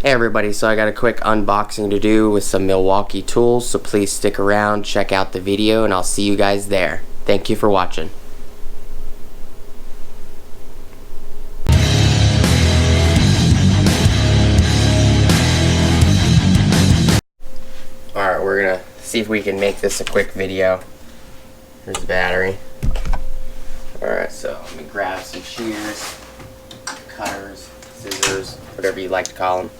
Hey everybody, so I got a quick unboxing to do with some Milwaukee tools, so please stick around, check out the video, and I'll see you guys there. Thank you for watching. Alright, we're gonna see if we can make this a quick video. Here's the battery. Alright, so let me grab some shears, cutters, scissors, whatever you like to call them.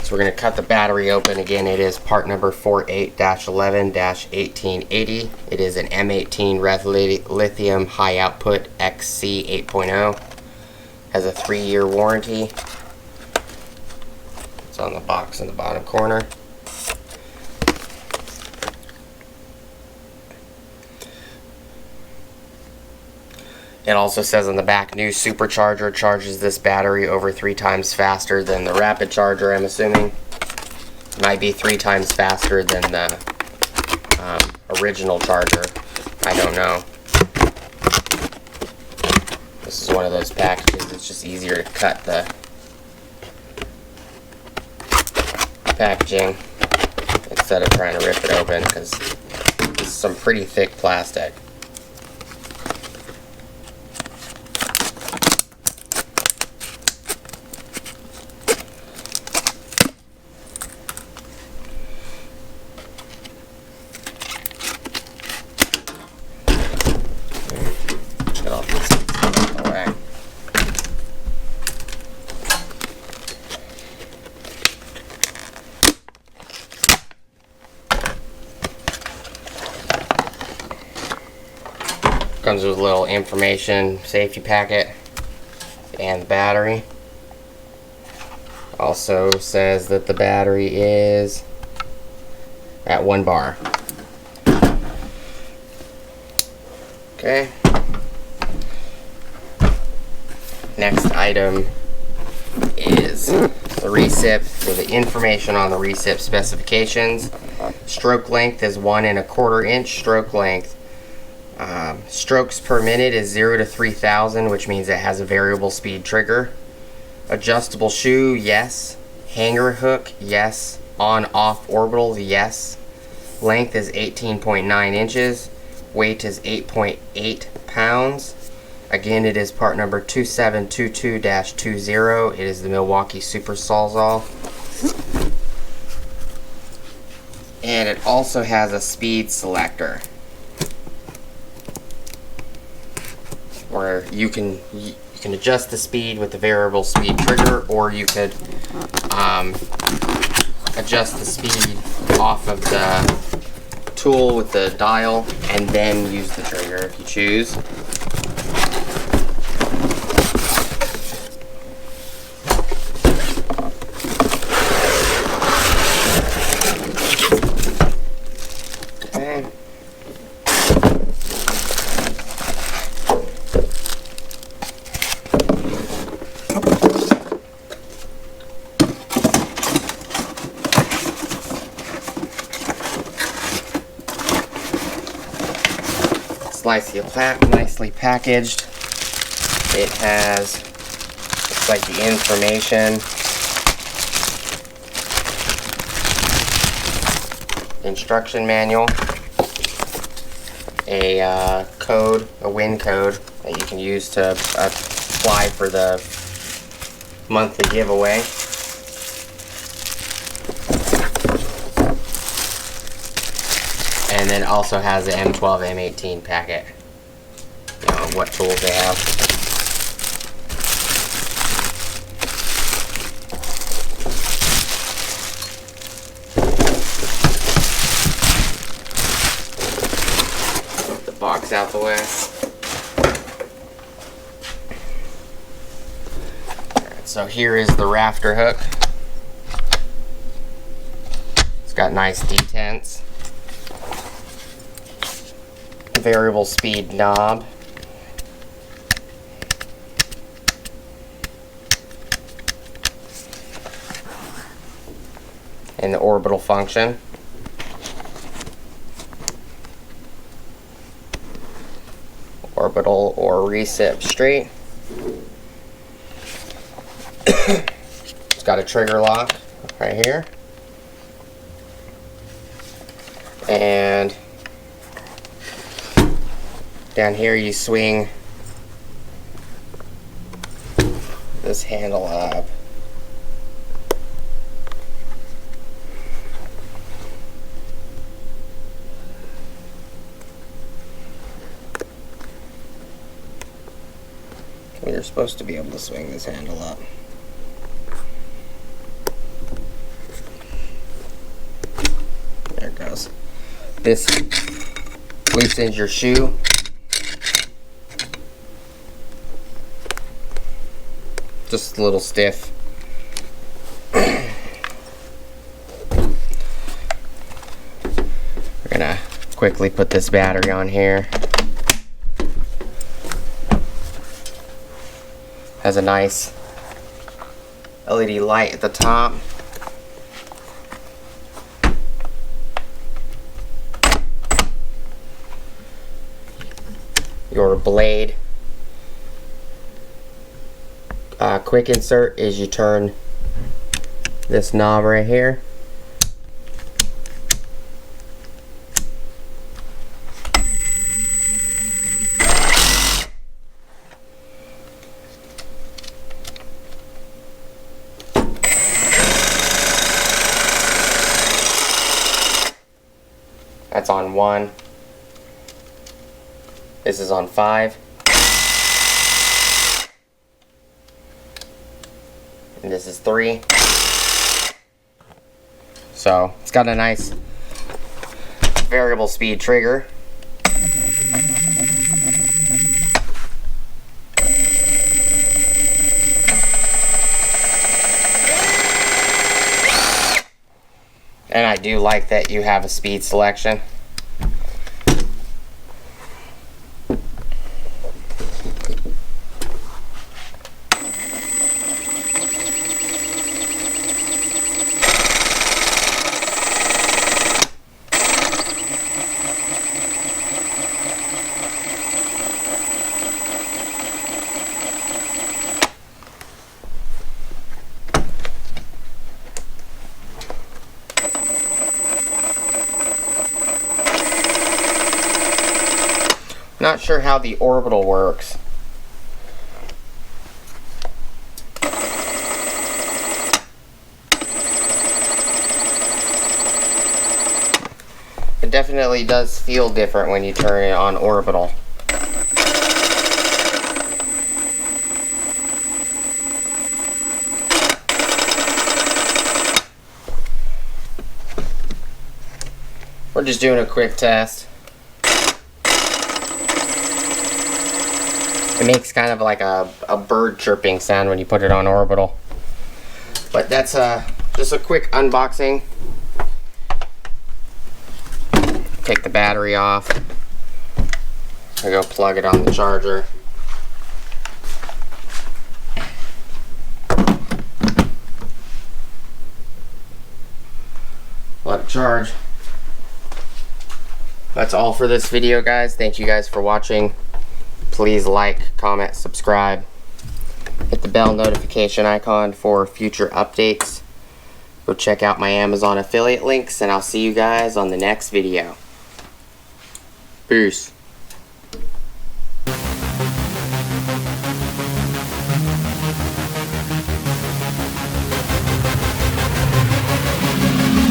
So we're going to cut the battery open. Again, it is part number 48-11-1880. It is an M18 lithium high output XC 8.0. Has a 3-year warranty. It's on the box in the bottom corner. It also says on the back, new supercharger charges this battery over 3 times faster than the rapid charger, I'm assuming. Might be 3 times faster than the original charger. I don't know. This is one of those packages. It's just easier to cut the packaging instead of trying to rip it open, because this is some pretty thick plastic. Comes with a little information safety packet and the battery. Also says that the battery is at 1 bar. Okay. Next item is the recip for the information on the recip specifications. Stroke length is 1 1/4 inch stroke length. Strokes per minute is 0 to 3,000, which means it has a variable speed trigger. Adjustable shoe, yes. Hanger hook, yes. On-off orbital, yes. Length is 18.9 inches. Weight is 8.8 pounds. Again, it is part number 2722-20. It is the Milwaukee Super Sawzall. And it also has a speed selector, where you can adjust the speed with the variable speed trigger, or you could adjust the speed off of the tool with the dial and then use the trigger if you choose. Okay. Nicely packaged. It has, looks like, the information, instruction manual, a code, a win code that you can use to apply for the monthly giveaway. And then it also has the M12 M18 packet. What tools they have. Put the box out the way. Alright, so here is the rafter hook. It's got nice detents. Variable speed knob. And the orbital function. Orbital or recip straight. It's got a trigger lock right here. And down here you swing this handle up. You're supposed to be able to swing this handle up. There it goes. This loosens your shoe. Just a little stiff. We're gonna quickly put this battery on here. Has a nice LED light at the top. Your blade quick insert is you turn this knob right here. That's on 1. This is on 5. And this is 3. So it's got a nice variable speed trigger. And I do like that you have a speed selection. Not sure how the orbital works. It definitely does feel different when you turn it on orbital. We're just doing a quick test. It makes kind of like a bird chirping sound when you put it on orbital. But that's just a quick unboxing. Take the battery off. I go plug it on the charger. Let it charge. That's all for this video, guys. Thank you guys for watching. Please like, comment, subscribe. Hit the bell notification icon for future updates. Go check out my Amazon affiliate links, and I'll see you guys on the next video. Peace.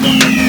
Yeah.